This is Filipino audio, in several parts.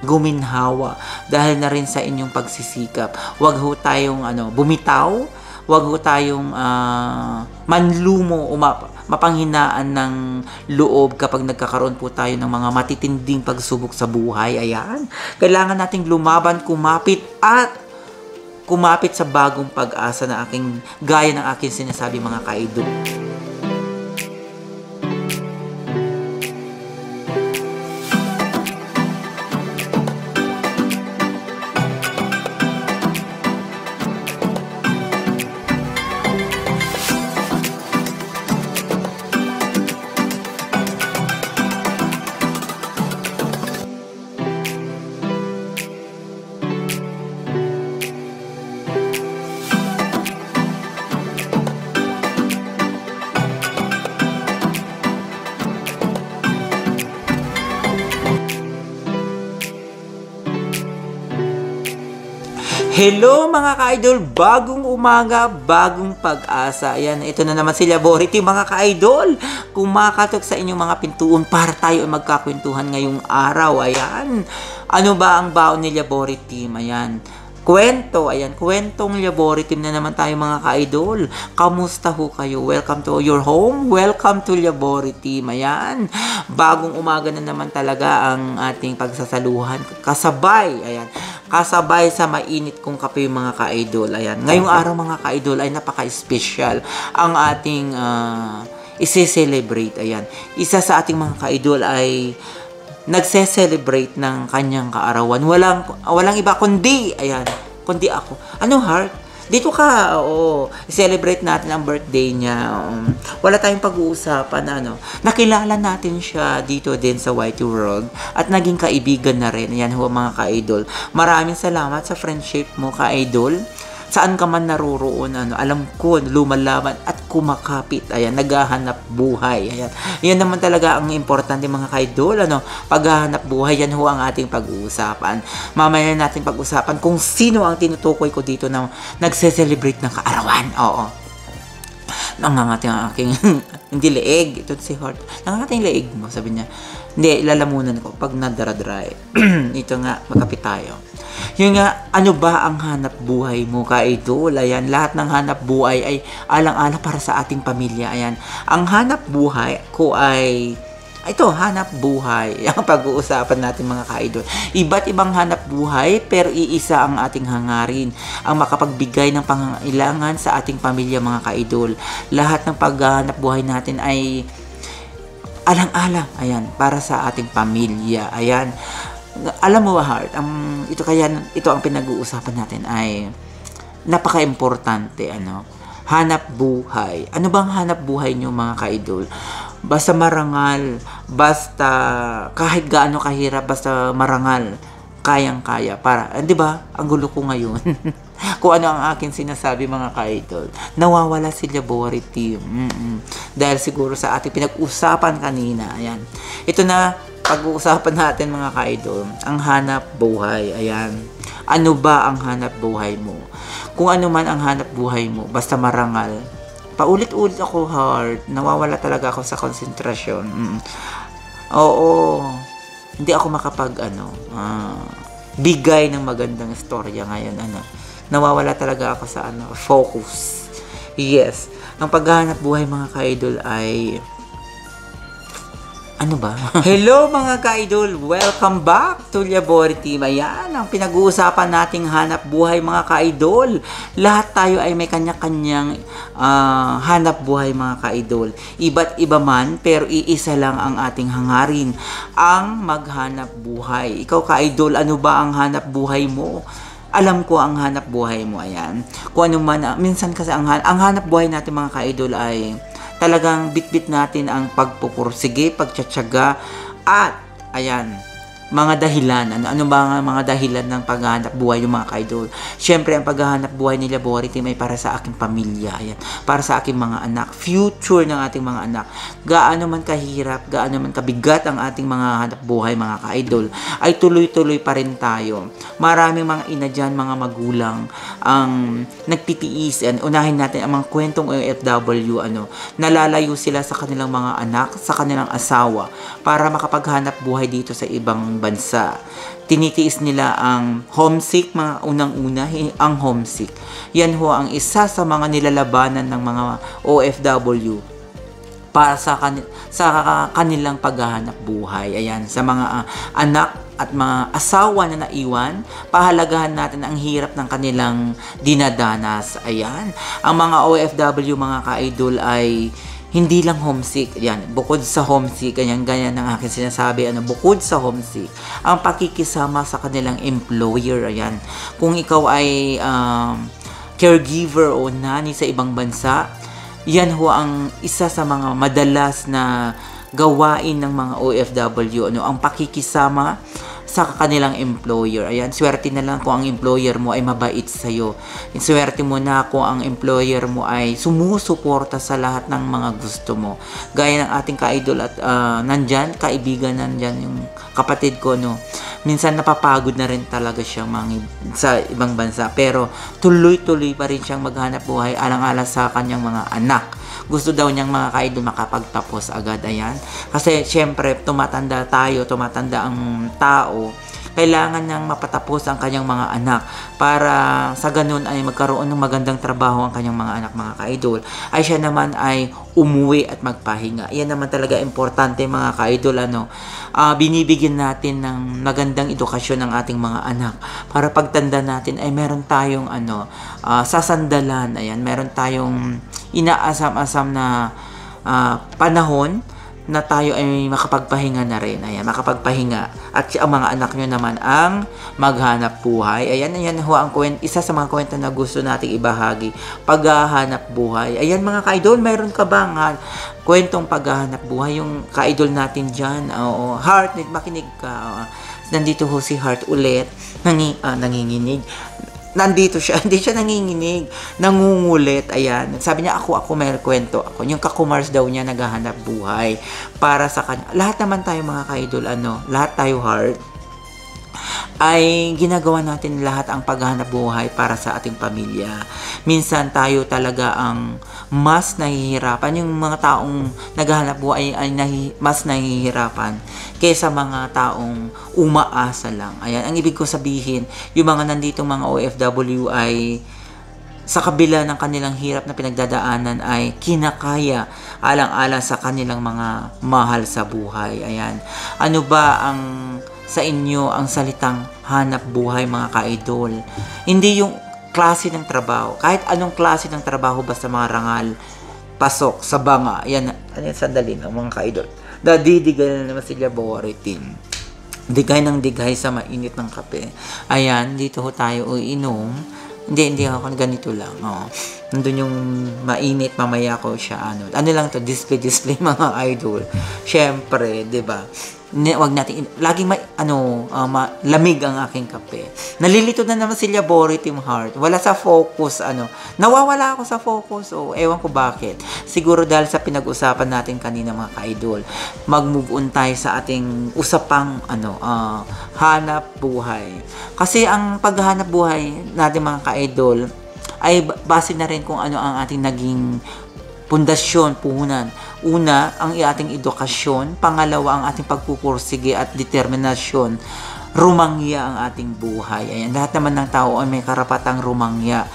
guminhawa dahil na rin sa inyong pagsisikap. Huwag ho tayong bumitaw, huwag ho tayong manlumo o mapanghinaan ng loob kapag nagkakaroon po tayo ng mga matitinding pagsubok sa buhay. Ayan, kailangan nating lumaban, kumapit sa bagong pag-asa na gaya ng aking sinasabi mga ka-idol. Hello mga ka-idol, bagong umaga, bagong pag-asa. Ayan, ito na naman si Labority mga ka-idol. Kumakatok sa inyong mga pintuan para tayo ay magkakwentuhan ngayong araw. Ayan, ano ba ang baon ni Labority? Ayan, kwento. Ayan, kwentong Labority na naman tayo mga ka-idol. Kamusta ho kayo? Welcome to your home. Welcome to Labority. Ayan, bagong umaga na naman talaga ang ating pagsasaluhan. Kasabay sa mainit kong kape mga ka-idol. Ayan, ngayong araw mga ka-idol ay napaka-special ang ating isi-celebrate. Ayan, isa sa ating mga ka-idol ay nagse-celebrate ng kanyang kaarawan. Walang iba kundi ako. Ano, Heart? Dito ka, oo. Celebrate natin ang birthday niya. Wala tayong pag-uusapan na nakilala natin siya dito din sa YT World at naging kaibigan na rin. Ayan ho mga ka-idol. Maraming salamat sa friendship mo ka-idol. Saan ka man naroroon, alam ko, lumalaban at kumakapit. Ayan, naghahanap buhay. Ayan. Yan naman talaga ang importante mga ka-idol. Paghahanap buhay, yan ho ang ating pag-uusapan. Mamaya natin pag-usapan kung sino ang tinutukoy ko dito na nagse-celebrate ng kaarawan. Oo. Nangangati ang aking, hindi leeg. Ito si Heart. Nangangati yung leeg mo, sabi niya. Hindi, lalamunan ko pag nadara-dry. Ito nga, magkapit tayo. Yung nga, ano ba ang hanap buhay mo ka-idol? Ayan, lahat ng hanap buhay ay alang-alang para sa ating pamilya. Ayan, ang hanap buhay ko ay hanap buhay. Ang pag-uusapan natin mga ka-idol. Iba't ibang hanap buhay pero iisa ang ating hangarin. Ang makapagbigay ng pangangailangan sa ating pamilya mga ka-idol. Lahat ng paghahanap buhay natin ay alang-alang. Ayan, para sa ating pamilya. Ayan. Alam mo ba, Heart, ito ang pinag-uusapan natin ay napaka-importante, hanap buhay. Ano bang hanap buhay nyo mga ka-idol? Basta marangal, basta kahit gaano kahirap, basta marangal, kayang-kaya. Di ba? Ang gulo ko ngayon. Kung ano ang akin sinasabi mga ka-idol, nawawala si Labority. Dahil siguro sa ating pinag-usapan kanina. Ayan. Ito na, pag-uusapan natin mga ka-idol, ang hanap buhay. Ayan. Ano ba ang hanap buhay mo? Kung ano man ang hanap buhay mo, basta marangal. Paulit-ulit ako, Heart. Nawawala talaga ako sa konsentrasyon. Oo. Hindi ako bigay ng magandang istorya ngayon. Nawawala talaga ako sa focus. Yes. Ang paghahanap buhay mga ka-idol ay ano ba? Hello mga ka-idol! Welcome back to Labority. Ayan, ang pinag-uusapan nating hanap buhay mga ka-idol. Lahat tayo ay may kanya-kanyang hanap buhay mga ka-idol. Iba't iba man, pero iisa lang ang ating hangarin. Ang maghanap buhay. Ikaw ka-idol, ano ba ang hanap buhay mo? Alam ko ang hanap buhay mo. Ayan. Kung ano man, minsan kasi ang hanap buhay natin mga ka-idol ay talagang bitbit natin ang pagpupursige, pagtsatsaga, at ayan, mga dahilan. Ano ba ang mga dahilan ng paghahanap buhay ng mga ka-idol? Siyempre, ang paghahanap buhay ni Labority ay para sa aking pamilya. Ayan, para sa aking mga anak. Future ng ating mga anak. Gaano man kahirap, gaano man kabigat ang ating mga hanap buhay, mga ka-idol, ay tuloy-tuloy pa rin tayo. Maraming mga ina dyan, mga magulang, ang nagtitiis. Unahin natin ang mga kwentong OFW, nalalayo sila sa kanilang mga anak, sa kanilang asawa, para makapaghanap buhay dito sa ibang ibang bansa. Tinitiis nila ang homesick, mga unang-una, ang homesick. Yan ho ang isa sa mga nilalabanan ng mga OFW para sa kanilang paghahanap buhay. Ayan, sa mga anak at mga asawa na naiwan, pahalagahan natin ang hirap ng kanilang dinadanas. Ayan, ang mga OFW, mga ka-idol, ay hindi lang homesick. Yan, bukod sa homesick, ganyan ang aking sinasabi, bukod sa homesick, ang pakikisama sa kanilang employer. Ayan, kung ikaw ay caregiver o nanny sa ibang bansa, yan ho ang isa sa mga madalas na gawain ng mga OFW, ang pakikisama sa kanilang employer. Ayan, swerte na lang kung ang employer mo ay mabait sa'yo. Swerte mo na kung ang employer mo ay sumusuporta sa lahat ng mga gusto mo. Gaya ng ating ka-idol at kaibigan nandyan, yung kapatid ko, minsan napapagod na rin talaga siyang sa ibang bansa, pero tuloy-tuloy pa rin siyang maghanap buhay alang-alang sa kanyang mga anak. Gusto daw niyang mga ka-idol makapagtapos agad. Ayan, kasi syempre tumatanda ang tao, kailangan niyang mapatapos ang kanyang mga anak para sa ganun ay magkaroon ng magandang trabaho ang kanyang mga anak, mga ka-idol, ay siya naman ay umuwi at magpahinga. Yan naman talaga importante, mga ka-idol. Binibigyan natin ng magandang edukasyon ng ating mga anak para pagtanda natin ay meron tayong sasandalan. Ayan, meron tayong inaasam-asam na panahon na tayo ay makapagpahinga na rin. Ayan, makapagpahinga. At ang mga anak nyo naman ang maghanap buhay. Ayan ho ang isa sa mga kwento na gusto nating ibahagi. Paghahanap buhay. Ayan, mga ka-idol, mayroon ka bang kwentong paghahanap buhay? Yung ka-idol natin dyan, Heart, makinig ka. Nandito ho si Heart ulit. Nanginginig. Nandito siya, hindi siya nanginginig, nangungulit. Ayan, sabi niya, ako may kwento ako. Yung kakumars daw niya naghahanap buhay para sa kanya. Lahat naman tayo, mga ka-idol, lahat tayo, Heart, ay ginagawa natin lahat ang paghahanap buhay para sa ating pamilya. Minsan tayo talaga ang mas nahihirapan. Yung mga taong naghahanap buhay ay mas nahihirapan kaysa mga taong umaasa lang. Ayan, ang ibig ko sabihin, yung mga nandito mga OFW ay sa kabila ng kanilang hirap na pinagdadaanan ay kinakaya alang-alang sa kanilang mga mahal sa buhay. Ayan, ano ba ang sa inyo ang salitang hanap buhay, mga ka-idol? Hindi yung klase ng trabaho. Kahit anong klase ng trabaho, basta mga rangal, pasok, sa banga. Yan, sandali ng mga ka-idol. Dadidigay na naman sila boritin. Digay ng digay sa mainit ng kape. Ayan, dito ho tayo inom. Hindi ako ganito lang. Nandun yung mainit, mamaya ko siya, ano lang to, display mga idol. Syempre, 'di ba? Wag natin laging lamig ang aking kape. Nalilito na naman si Labori Team Heart. Wala sa focus, nawawala ako sa focus. Ewan ko bakit. Siguro dahil sa pinag-usapan natin kanina, mga ka-idol. Mag-move on tayo sa ating usapang hanap buhay. Kasi ang paghahanap buhay natin, mga ka-idol, ay base na rin kung ano ang ating naging pundasyon, puhunan. Una, ang ating edukasyon. Pangalawa, ang ating pagpupursige at determinasyon. Rumangya ang ating buhay. Ayan, lahat naman ng tao ay may karapatang rumangya.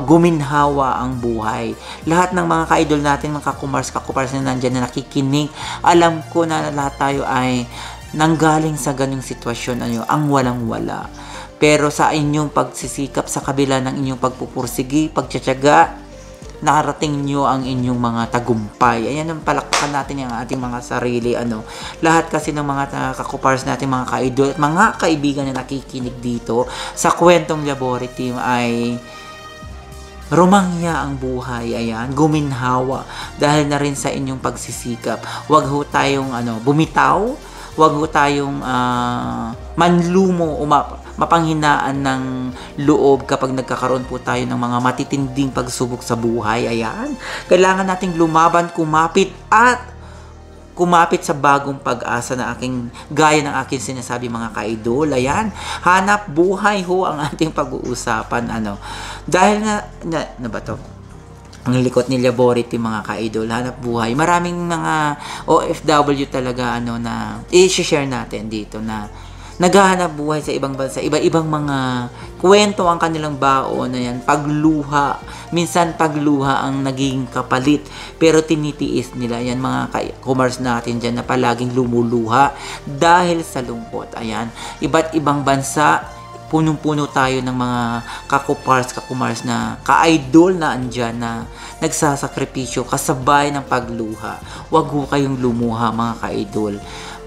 Guminhawa ang buhay. Lahat ng mga ka-idol natin, mga kakupars na nandyan na nakikinig, alam ko na lahat tayo ay nanggaling sa ganung sitwasyon, ang walang-wala. Pero sa inyong pagsisikap, sa kabila ng inyong pagpupursige, pagtsatsaga, nakarating nyo ang inyong mga tagumpay. Ayan, ang palakpakan natin yung ating mga sarili. Lahat kasi ng mga kakupars natin, mga ka-idol at mga kaibigan na nakikinig dito sa kwentong Labori Team ay rumangya ang buhay. Ayan, guminhawa dahil na rin sa inyong pagsisikap. Huwag ho tayong bumitaw. Huwag ho tayong manlumo o mapanghinaan ng loob kapag nagkakaroon po tayo ng mga matitinding pagsubok sa buhay. Ayan, kailangan nating lumaban, kumapit sa bagong pag-asa na gaya ng aking sinasabi, mga ka-idol. Ayan, hanap buhay ho ang ating pag-uusapan. Dahil na ba to? Ang likot ni Labori Team, mga ka-idol, hanap buhay. Maraming mga OFW talaga na i-share natin dito na naghahanap buhay sa ibang bansa, iba-ibang mga kwento ang kanilang baon, ayan, pagluha. Minsan pagluha ang naging kapalit, pero tinitiis nila. Ayan, mga kumars natin dyan na palaging lumuluha dahil sa lungkot. Ayan, iba't ibang bansa, punong-puno tayo ng mga kakumars na ka-idol na andyan na nagsasakripisyo kasabay ng pagluha. Huwag ho kayong lumuha, mga ka-idol.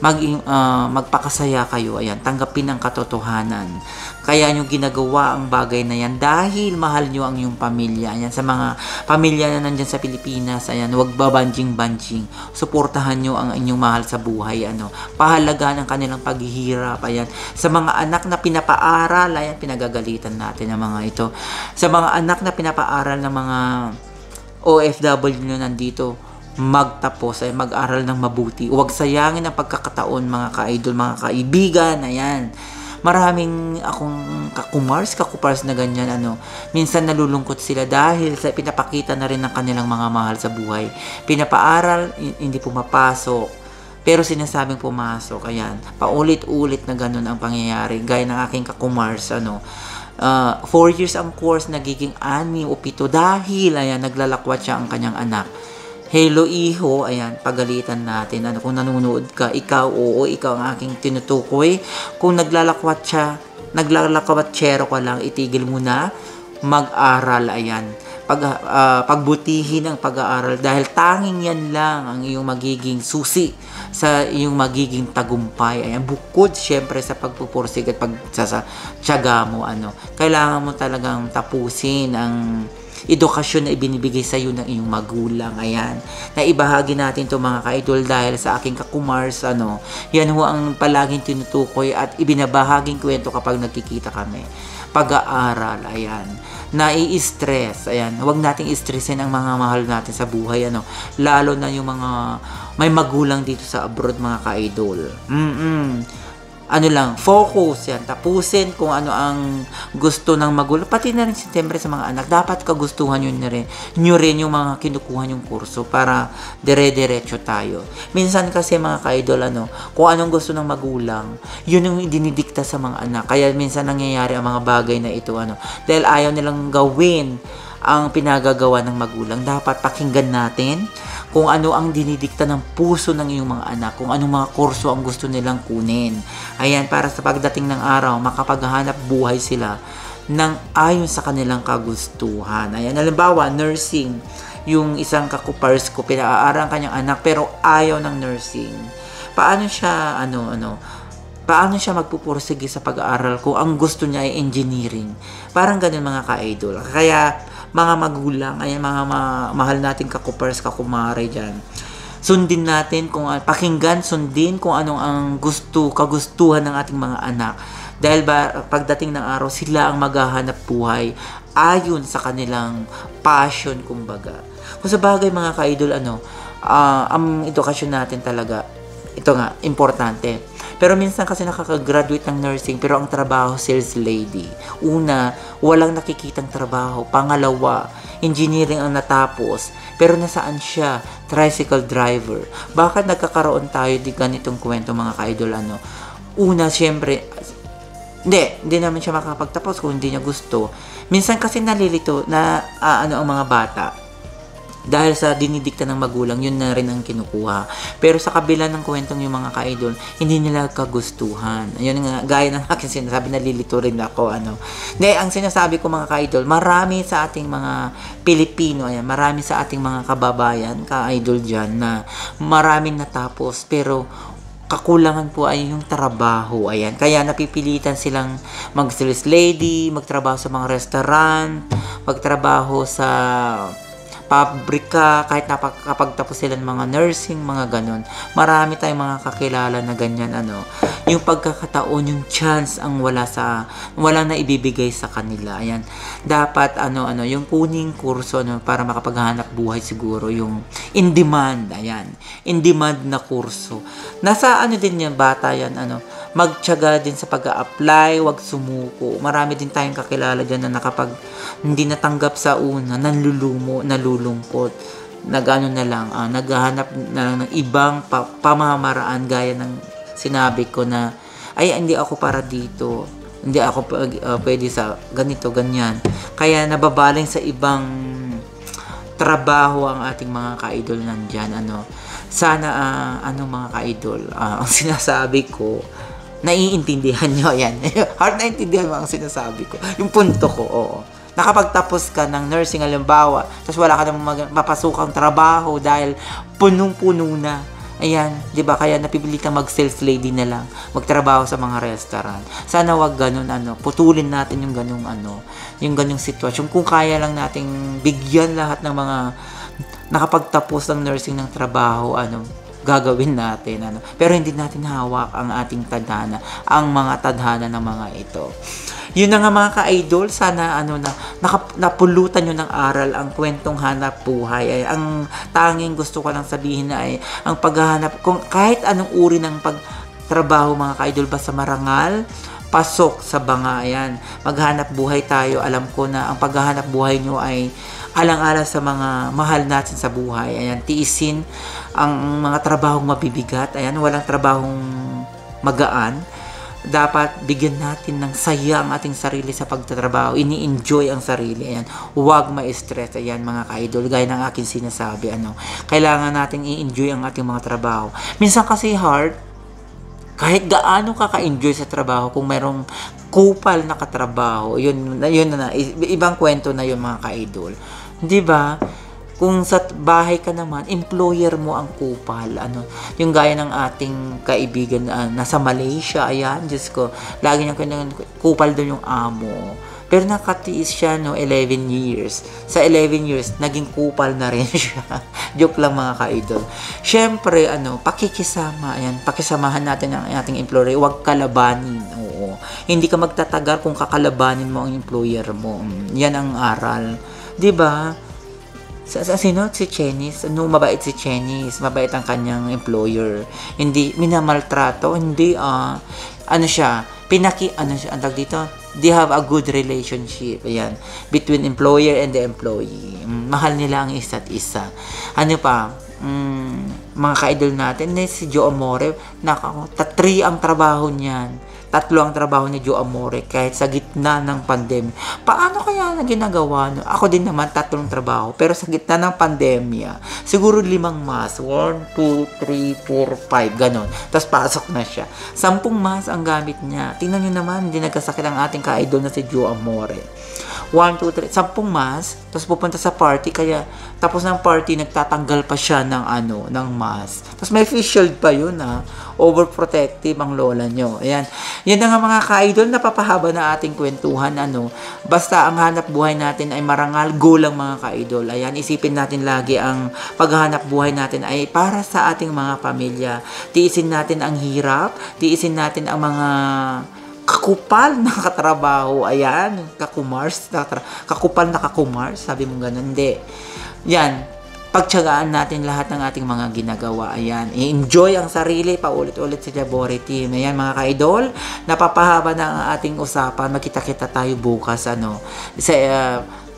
Magpakasaya kayo, ayan, tanggapin ang katotohanan. Kaya nyo ginagawa ang bagay na yan dahil mahal nyo ang iyong pamilya. Ayan, sa mga pamilya na nandyan sa Pilipinas, ayan, huwag babanjing-banjing. Suportahan nyo ang inyong mahal sa buhay, pahalagaan ang kanilang paghihirap, ayan. Sa mga anak na pinapaaral, ayan, pinagagalitan natin ang mga ito. Sa mga anak na pinapaaral ng mga OFW nyo nandito, magtapos ay mag-aral ng mabuti. Huwag sayangin ang pagkakataon, mga ka-idol, mga kaibigan. Ayan. Maraming akong kakupars na ganyan, minsan nalulungkot sila dahil sa pinapakita na rin ng kanilang mga mahal sa buhay. Pinapaaral, hindi pumapasok. Pero sinasabing pumasok. Ayan. Paulit-ulit na ganun ang pangyayari. Gaya ng aking kakumars, 4 years ang course, nagiging 6 o 7 dahil, ayan, naglalakwat siya ang kanyang anak. Hello, iho, ayan, pagalitan natin. Kung nanonood ka, ikaw, oo, ikaw ang aking tinutukoy. Kung naglalakwatsero ka lang, itigil mo na, mag-aral, ayan. Pagbutihin ang pag-aaral dahil tanging yan lang ang iyong magiging susi sa iyong magiging tagumpay. Ayan, bukod syempre sa pagpupursig at pagtsatsaga mo, kailangan mo talagang tapusin ang edukasyon na ibinibigay sa iyo ng iyong magulang. Ayan, naibahagi natin to, mga ka-idol, dahil sa aking kakumars, yan ho ang palaging tinutukoy at ibinabahaging kwento kapag nagkikita kami. Pag-aaral, ayan, nai-stress, ayan, huwag nating stressin ang mga mahal natin sa buhay, lalo na yung mga may magulang dito sa abroad, mga ka-idol. Focus yan, tapusin kung ano ang gusto ng magulang, pati na rin siyempre sa mga anak, dapat kagustuhan nyo rin yung mga kinukuha yung kurso para dire-diretso tayo. Minsan kasi, mga ka-idol, kung anong gusto ng magulang, yun yung dinidikta sa mga anak, kaya minsan nangyayari ang mga bagay na ito, dahil ayaw nilang gawin ang pinagagawa ng magulang. Dapat pakinggan natin kung ano ang dinidikta ng puso ng iyong mga anak, kung anong mga kurso ang gusto nilang kunin. Ayan, para sa pagdating ng araw, makapaghanap buhay sila ng ayon sa kanilang kagustuhan. Ayan, halimbawa, nursing. Yung isang kakupars ko, pinaaral ang kanyang anak pero ayaw ng nursing. Paano siya, paano siya magpupursige sa pag-aaral kung ang gusto niya ay engineering? Parang ganun, mga ka-idol. Kaya, mga magulang, ayan, mga mahal nating kakupars, kakumare dyan, sundin natin pakinggan, sundin kung anong ang kagustuhan ng ating mga anak. Dahil pagdating ng araw, sila ang maghahanap buhay ayon sa kanilang passion, kumbaga. Kung sa bagay, mga ka-idol, ang edukasyon natin talaga, ito nga, importante. Pero minsan kasi nakaka-graduate ng nursing pero ang trabaho sales lady. Una, walang nakikitang trabaho. Pangalawa, engineering ang natapos. Pero nasaan siya? Tricycle driver. Bakit nagkakaroon tayo di ganitong kwento, mga ka-idol? Una, syempre, hindi naman siya makapagtapos kung hindi niya gusto. Minsan kasi nalilito na ang mga bata. Dahil sa dinidikta ng magulang, yun na rin ang kinukuha. Pero sa kabila ng kwentong yung mga ka-idol, hindi nila kagustuhan. Ayun nga, gaya ng aking sinasabi, nalilito rin ako. Ang sinasabi ko, mga ka-idol, marami sa ating mga Pilipino, ayan, marami sa ating mga kababayan, ka-idol dyan, na maraming natapos, pero kakulangan po ay yung trabaho. Ayan, kaya napipilitan silang mag-sales lady, magtrabaho sa mga restaurant, magtrabaho sa pabrika, kahit kapag tapos sila ng mga nursing, mga ganon. Marami tayong mga kakilala na ganyan, yung pagkakataon, yung chance ang wala na ibibigay sa kanila. Ayan, dapat yung kuning kurso para makapaghanap buhay, siguro yung in demand. Ayan, in demand na kurso. Nasa din yan, bata yan, magtiyaga din sa pag-a-apply, wag sumuko. Marami din tayong kakilala dyan na nakapag hindi natanggap sa una, nalulungkot, naghahanap na lang ng ibang pamamaraan, gaya ng sinabi ko na ay hindi ako para dito. Hindi ako pwede sa ganito, ganyan. Kaya nababaling sa ibang trabaho ang ating mga ka-idol nandyan. Sana, mga ka-idol, ang sinasabi ko, naiintindihan nyo, yan. Hard na intindihan mo ang sinasabi ko. Yung punto ko, oo. Nakapagtapos ka ng nursing, halimbawa, tapos wala ka namang mapasukang trabaho dahil punong-puno na. Ayan, 'di ba? Kaya napipilitan mag-self-lady na lang, magtrabaho sa mga restaurant. Sana wag ganun putulin natin yung ganung sitwasyon. Kung kaya lang nating bigyan lahat ng mga nakapagtapos ng nursing ng trabaho, gagawin natin, Pero hindi natin hawak ang ating tadhana, ang mga tadhana ng mga ito. Yun na nga mga ka-idol, sana napulutan nyo ng aral ang kwentong hanap buhay. Ang tanging gusto ko lang sabihin na ay ang paghahanap, kung kahit anong uri ng pagtrabaho mga ka-idol, basta marangal, pasok sa banga, ayan. Maghanap buhay tayo. Alam ko na ang paghahanap buhay nyo ay alang-alang sa mga mahal natin sa buhay. Ayan, tiisin ang mga trabahong mabibigat. Ayan, walang trabahong magaan. Dapat bigyan natin ng saya ang ating sarili sa pagtatrabaho. Ini-enjoy ang sarili. Ayan. Huwag ma-stress. Ayan, mga ka-idol. Gaya ng aking sinasabi. Kailangan natin i-enjoy ang ating mga trabaho. Minsan kasi hard, kahit gaano ka ka-enjoy sa trabaho, kung merong kupal na katrabaho, yun na. Ibang kwento na yun, mga ka-idol. Di ba? Kung sa bahay ka naman, employer mo ang kupal. Yung gaya ng ating kaibigan nasa Malaysia, ayan, Diyos ko, lagi niyang kupal doon yung amo. Pero nakatiis siya, 11 years. Sa 11 years, naging kupal na rin siya. Joke lang, mga ka-idol. Siyempre, pakikisama, ayan, pakisamahan natin ang ating employer. Huwag kalabanin, oo. Hindi ka magtatagal kung kakalabanin mo ang employer mo. Yan ang aral. 'Di ba? Sino? Si Chennis. Mabait si Chennis. Mabait ang kanyang employer. Hindi minamaltrato, hindi siya, ang tawag dito, they have a good relationship, ayan, between employer and the employee. Mahal nila ang isa't isa. Mga ka-idol natin, si Joe Amore, 3 ang trabaho niyan. 3 ang trabaho ni Joe Amore kahit sa gitna ng pandemya. Paano kaya na ginagawa? Ako din naman 3 trabaho, pero sa gitna ng pandemya, siguro 5 mas. 1, 2, 3, 4, 5, ganon. Tapos pasok na siya. 10 mas ang gamit niya. Tingnan nyo naman, hindi nagkasakit ang ating ka-idol na si Joe Amore. 1, 2, 3, 10 mas, tapos pupunta sa party, kaya tapos ng party, nagtatanggal pa siya ng mask. Tapos may face shield pa yun, overprotective ang lola nyo. Ayan. Yan na nga, mga ka-idol, napapahaba na ating kwentuhan, Basta ang hanap buhay natin ay marangal, go lang, mga ka-idol. Ayan, isipin natin lagi ang paghahanap buhay natin ay para sa ating mga pamilya. Tiisin natin ang hirap, tiisin natin ang mga kakupal na katrabaho, ayan, kakupal na kakumars, sabi mo ganun, hindi. Yan, pagtiyagaan natin lahat ng ating mga ginagawa, ayan, i-enjoy ang sarili, paulit-ulit sa Jabori Team, ayan, mga ka-idol, napapahaba na ang ating usapan, magkita-kita tayo bukas, sa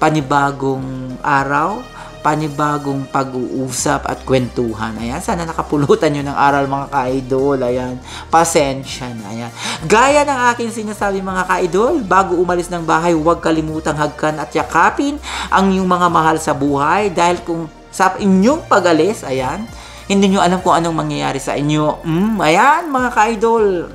panibagong araw, panibagong pag-uusap at kwentuhan. Ayan, sana nakapulutan nyo ng aral, mga ka-idol. Ayan, pasensya na. Ayan. Gaya ng aking sinasabi, mga ka-idol, bago umalis ng bahay, huwag kalimutang hagkan at yakapin ang inyong mga mahal sa buhay dahil kung sa inyong pag-alis, ayan, hindi nyo alam kung anong mangyayari sa inyo. Ayan, mga ka-idol.